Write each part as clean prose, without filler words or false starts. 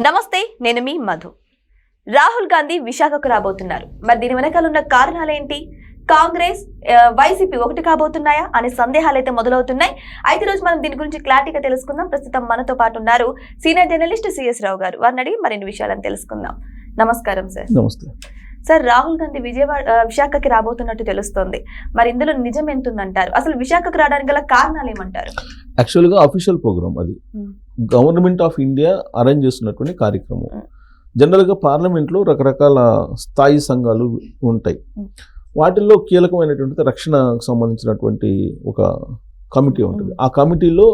నమస్తే, నేను మీ మధు. రాహుల్ గాంధీ విశాఖకు రాబోతున్నారు. మరి దీని వెనకాల ఉన్న కారణాలేంటి? కాంగ్రెస్ వైసీపీ ఒకటి కాబోతున్నాయా అనే సందేహాలు అయితే మొదలవుతున్నాయి. అయితే రోజు మనం దీని గురించి క్లారిటీగా తెలుసుకుందాం. ప్రస్తుతం మనతో పాటు ఉన్నారు సీనియర్ జర్నలిస్ట్ సిఎస్ రావు గారు. వారిని అడిగి మరిన్ని విషయాలను తెలుసుకుందాం. నమస్కారం సార్. నమస్తే సార్, రాహుల్ గాంధీ విశాఖకి రాబోతున్నట్టు తెలుస్తోంది. మరి ఇందులో నిజం ఎంత ఉందంటారు? అసలు విశాఖకు రావడానికి గల కారణాలు ఏమంటారు? యాక్చువల్గా అఫీషియల్ ప్రోగ్రామ్ అది గవర్నమెంట్ ఆఫ్ ఇండియా అరేంజ్ చేస్తున్నటువంటి కార్యక్రమం. జనరల్గా పార్లమెంట్లో రకరకాల స్థాయి సంఘాలు ఉంటాయి. వాటిల్లో కీలకమైనటువంటి రక్షణకు సంబంధించినటువంటి ఒక కమిటీ ఉంటుంది. ఆ కమిటీలో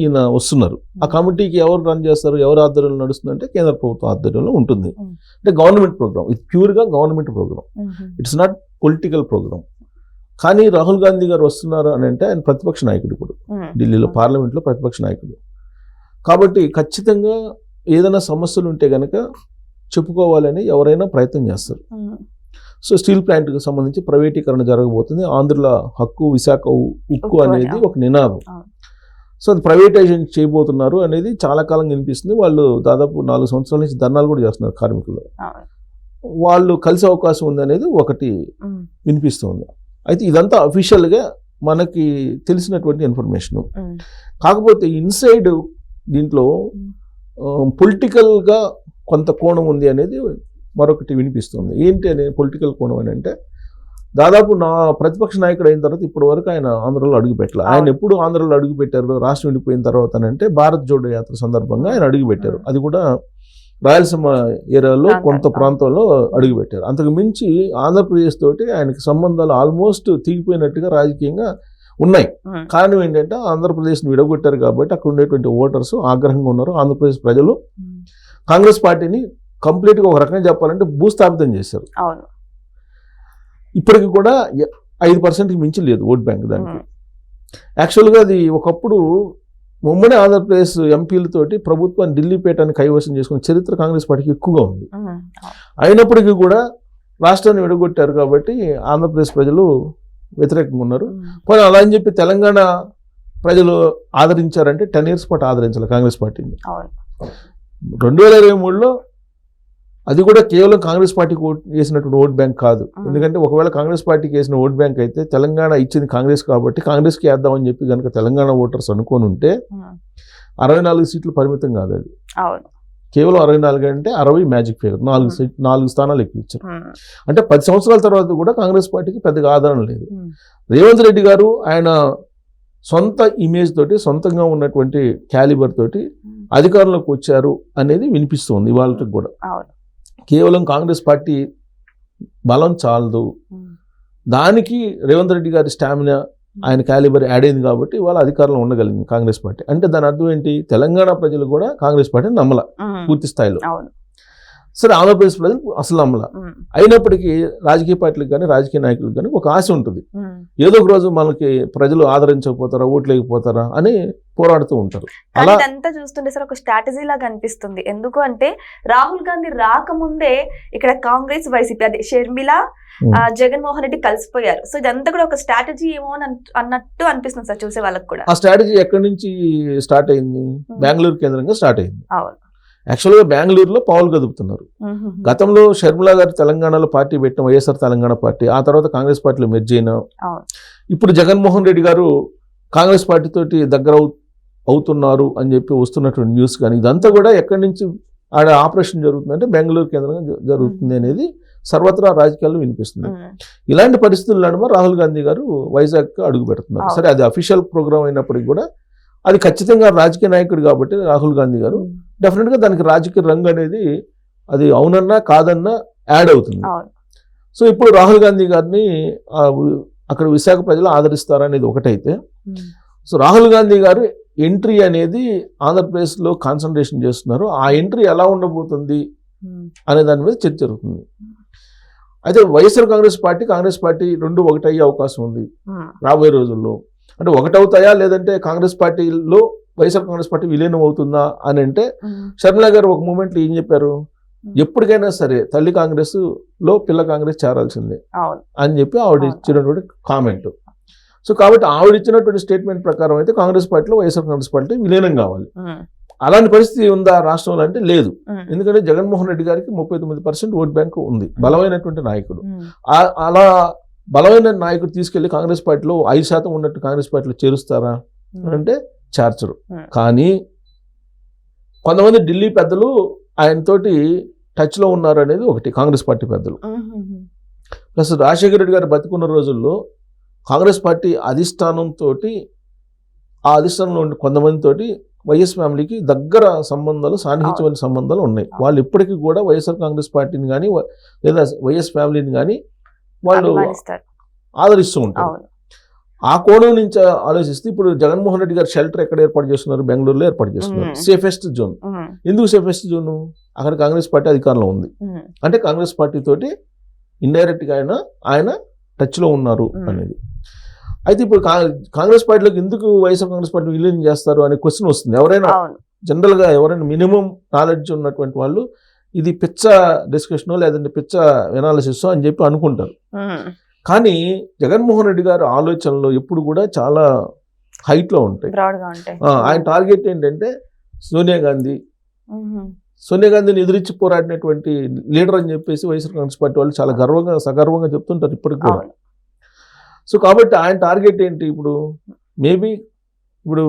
ఈయన వస్తున్నారు. ఆ కమిటీకి ఎవరు రన్ చేస్తారు, ఎవరు ఆధ్వర్యంలో నడుస్తుందంటే కేంద్ర ప్రభుత్వం ఆధ్వర్యంలో ఉంటుంది. అంటే గవర్నమెంట్ ప్రోగ్రామ్, ఇది ప్యూర్గా government programme, it's not political programme. కానీ రాహుల్ గాంధీ గారు వస్తున్నారు అని అంటే ఆయన ప్రతిపక్ష నాయకుడు, ఇప్పుడు ఢిల్లీలో పార్లమెంట్లో ప్రతిపక్ష నాయకుడు. కాబట్టి ఖచ్చితంగా ఏదైనా సమస్యలు ఉంటే కనుక చెప్పుకోవాలని ఎవరైనా ప్రయత్నం చేస్తారు. సో స్టీల్ ప్లాంట్కి సంబంధించి ప్రైవేటీకరణ జరగబోతుంది, ఆంధ్రుల హక్కు, విశాఖ ఉక్కు అనేది ఒక నినాదం. సో అది ప్రైవేటైజేషన్ చేయబోతున్నారు అనేది చాలా కాలంగా వినిపిస్తుంది. వాళ్ళు దాదాపు 4 సంవత్సరాల నుంచి ధర్నాలు కూడా చేస్తున్నారు కార్మికులు. వాళ్ళు కలిసే అవకాశం ఉంది అనేది ఒకటి వినిపిస్తుంది. అయితే ఇదంతా అఫీషియల్గా మనకి తెలిసినటువంటి ఇన్ఫర్మేషను. కాకపోతే ఇన్సైడ్ దీంట్లో పొలిటికల్గా కొంత కోణం ఉంది అనేది మరొకటి వినిపిస్తుంది. ఏంటి అనే పొలిటికల్ కోణం అని అంటే, దాదాపు నా ప్రతిపక్ష నాయకుడు అయిన తర్వాత ఇప్పటి వరకు ఆయన ఆంధ్రలో అడుగుపెట్టాలి. ఆయన ఎప్పుడు ఆంధ్రలో అడుగుపెట్టారు రాష్ట్రం విడిపోయిన తర్వాత అంటే భారత్ జోడో యాత్ర సందర్భంగా ఆయన అడుగుపెట్టారు. అది కూడా రాయలసీమ ఏరియాలో కొంత ప్రాంతంలో అడుగుపెట్టారు. అంతకు మించి ఆంధ్రప్రదేశ్ తోటి ఆయనకి సంబంధాలు ఆల్మోస్ట్ తెగిపోయినట్టుగా రాజకీయంగా ఉన్నాయి. కారణం ఏంటంటే ఆంధ్రప్రదేశ్ని విడగొట్టారు కాబట్టి అక్కడ ఉండేటువంటి ఓటర్స్ ఆగ్రహంగా ఉన్నారు. ఆంధ్రప్రదేశ్ ప్రజలు కాంగ్రెస్ పార్టీని కంప్లీట్గా ఒక రకంగా చెప్పాలంటే భూస్థాపితం చేశారు. ఇప్పటికి కూడా 5%కి మించి లేదు ఓట్ బ్యాంక్ దానికి. యాక్చువల్గా అది ఒకప్పుడు ఉమ్మడి ఆంధ్రప్రదేశ్ ఎంపీలతోటి ప్రభుత్వాన్ని ఢిల్లీ పీఠాన్ని కైవసం చేసుకున్న చరిత్ర కాంగ్రెస్ పార్టీకి ఎక్కువగా ఉంది. అయినప్పటికీ కూడా రాష్ట్రాన్ని విడగొట్టారు కాబట్టి ఆంధ్రప్రదేశ్ ప్రజలు వ్యతిరేకంగా ఉన్నారు. కానీ అలా అని చెప్పి తెలంగాణ ప్రజలు ఆదరించారంటే 10 years పాటు ఆదరించాలి కాంగ్రెస్ పార్టీని. 2023లో అది కూడా కేవలం కాంగ్రెస్ పార్టీకి వేసినటువంటి ఓట్ బ్యాంక్ కాదు. ఎందుకంటే ఒకవేళ కాంగ్రెస్ పార్టీకి వేసిన ఓట్ బ్యాంక్ అయితే తెలంగాణ ఇచ్చింది కాంగ్రెస్ కాబట్టి కాంగ్రెస్కి వేద్దామని చెప్పి కనుక తెలంగాణ ఓటర్స్ అనుకొని ఉంటే 64 సీట్లు పరిమితం కాదు. అది కేవలం 64 అంటే 60 మ్యాజిక్ ఫిగర్, 4 స్థానాలు ఎక్కువ ఇచ్చారు. అంటే 10 సంవత్సరాల తర్వాత కూడా కాంగ్రెస్ పార్టీకి పెద్దగా ఆదరణ లేదు. రేవంత్ రెడ్డి గారు ఆయన సొంత ఇమేజ్ తోటి, సొంతంగా ఉన్నటువంటి క్యాలిబర్ తోటి అధికారంలోకి వచ్చారు అనేది వినిపిస్తుంది ఇవాళకి కూడా. కేవలం కాంగ్రెస్ పార్టీ బలం చాలదు, దానికి రేవంత్ రెడ్డి గారి స్టామినా, ఆయన క్యాలిబర్ యాడ్ అయింది కాబట్టి వాళ్ళ అధికారంలో ఉండగలిగింది కాంగ్రెస్ పార్టీ. అంటే దాని అర్థం ఏంటి? తెలంగాణ ప్రజలు కూడా కాంగ్రెస్ పార్టీని నమ్మల పూర్తి స్థాయిలో. సరే, ఆంధ్రప్రదేశ్ ప్రజలు అసలు నమ్మల. అయినప్పటికీ రాజకీయ పార్టీలకు కానీ రాజకీయ నాయకులకు కానీ ఒక ఆశ ఉంటుంది, ఏదో ఒక రోజు మనకి ప్రజలు ఆదరించకపోతారా, ఓట్లు లేకపోతారా అని పోరాడుతూ ఉంటారు. అలా అంతా చూస్తుంటే సార్ ఒక స్ట్రాటజీ లాగా అనిపిస్తుంది. ఎందుకు అంటే రాహుల్ గాంధీ రాకముందే ఇక్కడ కాంగ్రెస్, వైసీపీ, అదే షర్మిల, జగన్మోహన్ రెడ్డి కలిసిపోయారు. సో ఇదంతా కూడా ఒక స్ట్రాటజీ ఏమో అన్నట్టు అనిపిస్తుంది సార్ చూసే వాళ్ళకి కూడా. ఆ స్ట్రాటజీ ఎక్కడి నుంచి స్టార్ట్ అయింది? బెంగళూరు కేంద్రంగా స్టార్ట్ అయింది. యాక్చువల్గా బెంగళూరులో పావులు కదుపుతున్నారు. గతంలో షర్మిల గారు తెలంగాణలో పార్టీ పెట్టిన వైఎస్ఆర్ తెలంగాణ పార్టీ, ఆ తర్వాత కాంగ్రెస్ పార్టీలో మెర్జ్ అయినా, ఇప్పుడు జగన్మోహన్ రెడ్డి గారు కాంగ్రెస్ పార్టీ తోటి దగ్గర అవుతున్నారు అని చెప్పి వస్తున్నటువంటి న్యూస్. కానీ ఇదంతా కూడా ఎక్కడి నుంచి ఆడ ఆపరేషన్ జరుగుతుందంటే బెంగళూరు కేంద్రంగా జరుగుతుంది అనేది సర్వత్రా రాజకీయాల్లో వినిపిస్తుంది. ఇలాంటి పరిస్థితుల నడుమ రాహుల్ గాంధీ గారు వైజాగ్ అడుగు పెడుతున్నారు. సరే, అది అఫీషియల్ ప్రోగ్రామ్ అయినప్పటికీ కూడా అది ఖచ్చితంగా రాజకీయ నాయకుడు కాబట్టి రాహుల్ గాంధీ గారు డెఫినెట్గా దానికి రాజకీయ రంగు అనేది అది అవునన్నా కాదన్నా యాడ్ అవుతుంది. సో ఇప్పుడు రాహుల్ గాంధీ గారిని అక్కడ విశాఖ ప్రజలు ఆదరిస్తారనేది ఒకటైతే, సో రాహుల్ గాంధీ గారు ఎంట్రీ అనేది ఆంధ్రప్రదేశ్లో కాన్సన్ట్రేషన్ చేస్తున్నారు. ఆ ఎంట్రీ ఎలా ఉండబోతుంది అనే దాని మీద చర్చ జరుగుతుంది. అయితే వైఎస్ఆర్ కాంగ్రెస్ పార్టీ రెండు ఒకటయ్యే అవకాశం ఉంది రాబోయే రోజుల్లో. అంటే ఒకటవుతాయా లేదంటే కాంగ్రెస్ పార్టీలో వైఎస్ఆర్ కాంగ్రెస్ పార్టీ విలీనం అవుతుందా అని అంటే, షర్మిల గారు ఒక మూమెంట్లో ఏం చెప్పారు, ఎప్పటికైనా సరే తల్లి కాంగ్రెస్ లో పిల్ల కాంగ్రెస్ చేరాల్సిందే అని చెప్పి ఆవిడ ఇచ్చినటువంటి కామెంట్. సో కాబట్టి ఆవిడ ఇచ్చినటువంటి స్టేట్మెంట్ ప్రకారం అయితే కాంగ్రెస్ పార్టీలో వైఎస్ఆర్ కాంగ్రెస్ పార్టీ విలీనం కావాలి. అలాంటి పరిస్థితి ఉందా రాష్ట్రంలో అంటే లేదు. ఎందుకంటే జగన్మోహన్ రెడ్డి గారికి 39% ఓట్ బ్యాంక్ ఉంది, బలమైనటువంటి నాయకుడు. అలా బలమైన నాయకుడు తీసుకెళ్లి కాంగ్రెస్ పార్టీలో 5% ఉన్నట్టు కాంగ్రెస్ పార్టీలో చేరుస్తారా అంటే చేర్చరు. కానీ కొంతమంది ఢిల్లీ పెద్దలు ఆయనతోటి టచ్లో ఉన్నారు అనేది ఒకటి, కాంగ్రెస్ పార్టీ పెద్దలు. ప్లస్ రాజశేఖర రెడ్డి గారు బతికున్న రోజుల్లో కాంగ్రెస్ పార్టీ అధిష్టానంతో, ఆ అధిష్టానంలో ఉండే కొంతమందితోటి వైఎస్ ఫ్యామిలీకి దగ్గర సంబంధాలు, సాన్నిహిత్యమైన సంబంధాలు ఉన్నాయి. వాళ్ళు ఇప్పటికీ కూడా వైఎస్ఆర్ కాంగ్రెస్ పార్టీని కానీ లేదా వైఎస్ ఫ్యామిలీని కానీ వాళ్ళు ఆదరిస్తూ ఉంటారు. ఆ కోణం నుంచి ఆలోచిస్తే ఇప్పుడు జగన్మోహన్ రెడ్డి గారు షెల్టర్ ఎక్కడ ఏర్పాటు చేస్తున్నారు? బెంగళూరులో ఏర్పాటు చేస్తున్నారు. Safest zone. ఎందుకు సేఫెస్ట్ జోన్? అక్కడ కాంగ్రెస్ పార్టీ అధికారంలో ఉంది. అంటే కాంగ్రెస్ పార్టీ తోటి ఇండైరెక్ట్ గా ఆయన టచ్ లో ఉన్నారు అనేది. అయితే ఇప్పుడు కాంగ్రెస్ పార్టీలోకి ఎందుకు వైఎస్ఆర్ కాంగ్రెస్ పార్టీ విలీనం చేస్తారు అనే క్వశ్చన్ వస్తుంది. ఎవరైనా జనరల్ గా ఎవరైనా మినిమం నాలెడ్జ్ ఉన్నటువంటి వాళ్ళు ఇది పిచ్చ డిస్కషన్ లేదంటే పిచ్చ ఎనాలిసిస్ అని చెప్పి అనుకుంటారు. కానీ జగన్మోహన్ రెడ్డి గారు ఆలోచనలు ఎప్పుడు కూడా చాలా హైట్ లో ఉంటాయి. ఆయన టార్గెట్ ఏంటంటే సోనియా గాంధీని ఎదిరించి పోరాడినటువంటి లీడర్ అని చెప్పేసి వైఎస్ఆర్ కాంగ్రెస్ పార్టీ వాళ్ళు చాలా సగర్వంగా చెప్తుంటారు ఇప్పటికి కూడా. సో కాబట్టి ఆయన టార్గెట్ ఏంటి? ఇప్పుడు మేబీ ఇప్పుడు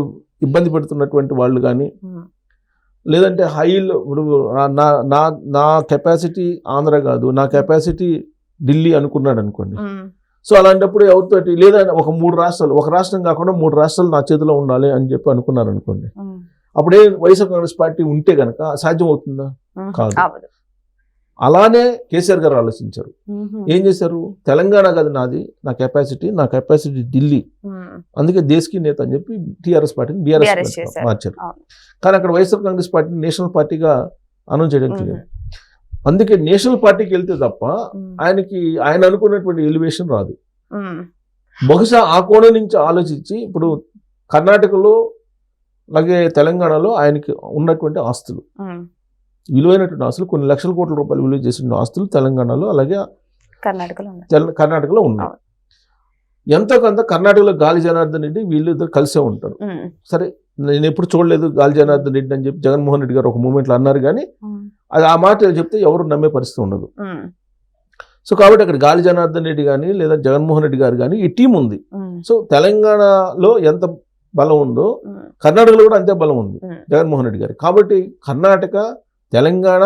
ఇబ్బంది పెడుతున్నటువంటి వాళ్ళు కానీ లేదంటే హైలో ఇప్పుడు నా కెపాసిటీ ఆంధ్ర కాదు, నా కెపాసిటీ ఢిల్లీ అనుకున్నాడు అనుకోండి. సో అలాంటప్పుడు ఎవరితోటి లేదా ఒక రాష్ట్రం కాకుండా 3 రాష్ట్రాలు నా చేతిలో ఉండాలి అని చెప్పి అనుకున్నారు అనుకోండి. అప్పుడే వైఎస్ఆర్ కాంగ్రెస్ పార్టీ ఉంటే కనుక సాధ్యం అవుతుందా? కాదు. అలానే కేసీఆర్ గారు ఆలోచించారు. ఏం చేశారు? తెలంగాణ కాదు నాది, నా కెపాసిటీ ఢిల్లీ, అందుకే దేశకి నేత అని చెప్పి టీఆర్ఎస్ పార్టీని బీఆర్ఎస్ మార్చారు. కానీ అక్కడ వైఎస్ఆర్ కాంగ్రెస్ పార్టీని నేషనల్ పార్టీగా అనౌన్స్ చేయడం తెలియదు. అందుకే నేషనల్ పార్టీకి వెళ్తే తప్ప ఆయన అనుకున్నటువంటి ఎలివేషన్ రాదు. బహుశా ఆ కోణం నుంచి ఆలోచించి ఇప్పుడు కర్ణాటకలో అలాగే తెలంగాణలో ఆయనకి ఉన్నటువంటి ఆస్తులు, విలువైనటువంటి ఆస్తులు, కొన్ని లక్షల కోట్ల రూపాయలు విలువ చేసిన ఆస్తులు తెలంగాణలో అలాగే కర్ణాటకలో ఉన్నాయి. ఎంతో కొంత కర్ణాటకలో గాలి జనార్దన్ రెడ్డి వీళ్ళు ఇద్దరు కలిసే ఉంటారు. సరే, నేను ఎప్పుడు చూడలేదు గాలి జనార్దన్ రెడ్డి అని చెప్పి జగన్మోహన్ రెడ్డి గారు ఒక మూమెంట్లో అన్నారు. కానీ అది ఆ మాట చెప్తే ఎవరు నమ్మే పరిస్థితి ఉండదు. సో కాబట్టి అక్కడ గాలి జనార్దన్ రెడ్డి కానీ లేదా జగన్మోహన్ రెడ్డి గారు కానీ ఈ టీం ఉంది. సో తెలంగాణలో ఎంత బలం ఉందో కర్ణాటకలో కూడా అంతే బలం ఉంది జగన్మోహన్ రెడ్డి గారు. కాబట్టి కర్ణాటక, తెలంగాణ,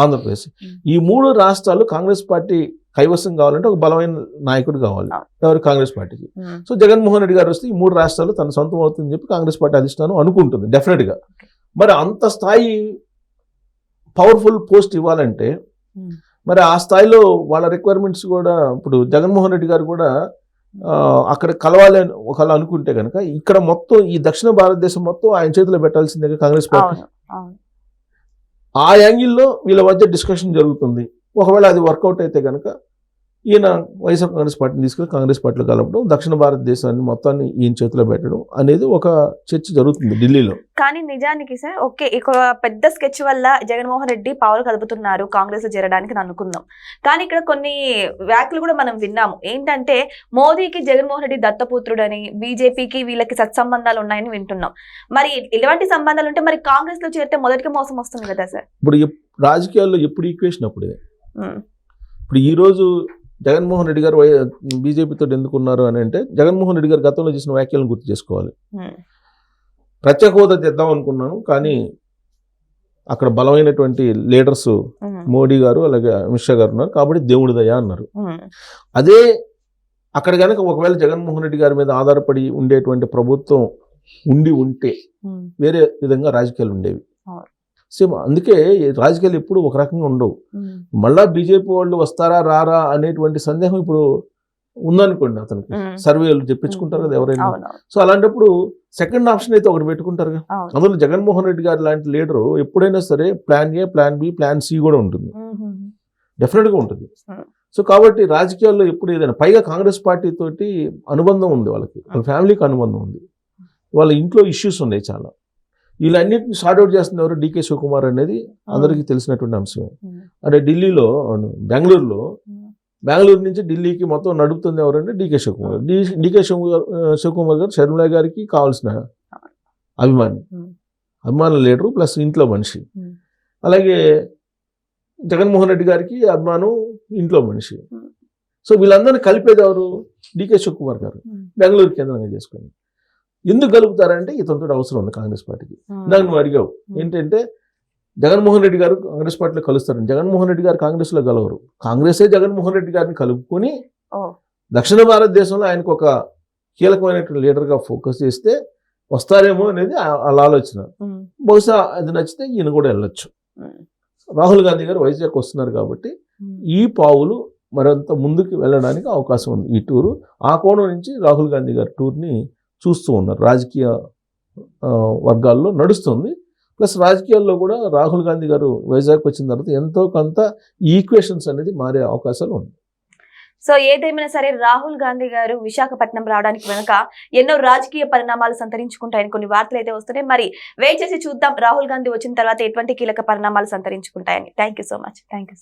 ఆంధ్రప్రదేశ్ ఈ 3 రాష్ట్రాలు కాంగ్రెస్ పార్టీ కైవసం కావాలంటే ఒక బలమైన నాయకుడు కావాలి ఎవరు? కాంగ్రెస్ పార్టీకి. సో జగన్మోహన్ రెడ్డి గారు వస్తే ఈ 3 రాష్ట్రాలు తన సొంతం అవుతుందని చెప్పి కాంగ్రెస్ పార్టీ అధిష్టానం అనుకుంటుంది డెఫినెట్ గా. మరి అంత స్థాయి పవర్ఫుల్ పోస్ట్ ఇవ్వాలంటే మరి ఆ స్థాయిలో వాళ్ళ రిక్వైర్మెంట్స్ కూడా ఇప్పుడు జగన్మోహన్ రెడ్డి గారు కూడా అక్కడ కలవాలి అని ఒకవేళ అనుకుంటే కనుక ఇక్కడ మొత్తం ఈ దక్షిణ భారతదేశం మొత్తం ఆయన చేతిలో పెట్టాల్సిందే కాంగ్రెస్ పార్టీ. ఆ యాంగిల్లో వీళ్ళ మధ్య డిస్కషన్ జరుగుతుంది. ఒకవేళ అది వర్కౌట్ అయితే కనుక ఈయన వైఎస్ఆర్ కాంగ్రెస్ పార్టీని తీసుకుని కాంగ్రెస్ పార్టీలో కలపడం, దక్షిణ భారతదేశాన్ని మొత్తాన్ని ఈయన చేతిలో పెట్టడం అనేది ఒక చర్చ జరుగుతుంది ఢిల్లీలో. కానీ నిజానికి సార్ ఒక పెద్ద స్కెచ్ వల్ల జగన్మోహన్ రెడ్డి పావులు కదుపుతున్నారు కాంగ్రెస్ లో చేరడానికి అనుకుందాం. కానీ ఇక్కడ కొన్ని వ్యాఖ్యలు కూడా మనం విన్నాము. ఏంటంటే మోదీకి జగన్మోహన్ రెడ్డి దత్తపుత్రుడని, బీజేపీకి వీళ్ళకి సత్సంబంధాలు ఉన్నాయని వింటున్నాం. మరి ఇలాంటి సంబంధాలు ఉంటే మరి కాంగ్రెస్ లో చేరితే మొదటిగా మోసం వస్తుంది కదా సార్? ఇప్పుడు రాజకీయాల్లో ఎప్పుడు ఈక్వేషన్ అప్పుడే. ఇప్పుడు ఈ రోజు జగన్మోహన్ రెడ్డి గారు బీజేపీతో ఎందుకున్నారు అని అంటే జగన్మోహన్ రెడ్డి గారు గతంలో చేసిన వ్యాఖ్యలను గుర్తు చేసుకోవాలి. ప్రత్యేక హోదా తెద్దాం అనుకున్నాను కానీ అక్కడ బలమైనటువంటి లీడర్స్ మోడీ గారు అలాగే అమిత్ షా గారు ఉన్నారు కాబట్టి దేవుడి దయ అన్నారు. అదే అక్కడ కనుక ఒకవేళ జగన్మోహన్ రెడ్డి గారి మీద ఆధారపడి ఉండేటువంటి ప్రభుత్వం ఉంటే వేరే విధంగా రాజకీయాలు ఉండేవి. సేమ్ అందుకే రాజకీయాలు ఎప్పుడు ఒక రకంగా ఉండవు. మళ్ళా బీజేపీ వాళ్ళు వస్తారా రారా అనేటువంటి సందేహం ఇప్పుడు ఉందనుకోండి, అతనికి సర్వేలు చెప్పించుకుంటారు కదా ఎవరైనా. సో అలాంటప్పుడు సెకండ్ ఆప్షన్ అయితే ఒకటి పెట్టుకుంటారు కదా. అందులో జగన్మోహన్ రెడ్డి గారు లాంటి లీడరు ఎప్పుడైనా సరే plan A, plan B, plan C కూడా ఉంటుంది, డెఫినెట్ గా ఉంటుంది. సో కాబట్టి రాజకీయాల్లో ఎప్పుడు ఏదైనా పైగా కాంగ్రెస్ పార్టీ తోటి అనుబంధం ఉంది, వాళ్ళకి వాళ్ళ ఫ్యామిలీకి అనుబంధం ఉంది, వాళ్ళ ఇంట్లో ఇష్యూస్ ఉన్నాయి చాలా. వీళ్ళన్నింటినీ సార్ట్అవుట్ చేస్తున్న ఎవరు? డీకే శివకుమార్ అనేది అందరికీ తెలిసినటువంటి అంశమే. అంటే ఢిల్లీలో బెంగళూరు నుంచి ఢిల్లీకి మొత్తం నడుపుతుంది ఎవరంటే డీకే శివకుమార్. డీకే శివకుమార్ గారు షర్మిల గారికి కావాల్సిన అభిమాని. అభిమానుల లీడరు ప్లస్ ఇంట్లో మనిషి. అలాగే జగన్మోహన్ రెడ్డి గారికి అభిమానం ఇంట్లో మనిషి. సో వీళ్ళందరినీ కలిపేది ఎవరు? డికే శివకుమార్ గారు బెంగళూరు కేంద్రంగా చేసుకుని. ఎందుకు కలుపుతారంటే ఇతనితో అవసరం ఉంది కాంగ్రెస్ పార్టీకి. దాన్ని నువ్వు అడిగావు ఏంటంటే జగన్మోహన్ రెడ్డి గారు కాంగ్రెస్ పార్టీలో కలుస్తారని. జగన్మోహన్ రెడ్డి గారు కాంగ్రెస్లో కలవరు. కాంగ్రెసే జగన్మోహన్ రెడ్డి గారిని కలుపుకొని దక్షిణ భారతదేశంలో ఆయనకు ఒక కీలకమైనటువంటి లీడర్గా ఫోకస్ చేస్తే వస్తారేమో అనేది వాళ్ళ ఆలోచన. బహుశా అది నచ్చితే ఈయన కూడా వెళ్ళొచ్చు. రాహుల్ గాంధీ గారు వైజాగ్ వస్తున్నారు కాబట్టి ఈ పావులు మరింత ముందుకు వెళ్ళడానికి అవకాశం ఉంది ఈ టూరు. ఆ కోణం నుంచి రాహుల్ గాంధీ గారి టూర్ని చూస్తూ ఉన్నారు. రాజకీయ వర్గాల్లో నడుస్తుంది. ప్లస్ రాజకీయాల్లో కూడా రాహుల్ గాంధీ గారు వైజాగ్ వచ్చిన తర్వాత ఎంతో కొంత ఈక్వేషన్స్ అనేది మారే అవకాశాలు ఉన్నాయి. సో ఏదేమైనా సరే రాహుల్ గాంధీ గారు విశాఖపట్నం రావడానికి వెనుక ఎన్నో రాజకీయ పరిణామాలు సంతరించుకుంటాయని కొన్ని వార్తలు అయితే వస్తున్నాయి. మరి వెయిట్ చేసి చూద్దాం రాహుల్ గాంధీ వచ్చిన తర్వాత ఎటువంటి కీలక పరిణామాలు సంతరించుకుంటాయని. Thank you so much. Thank you.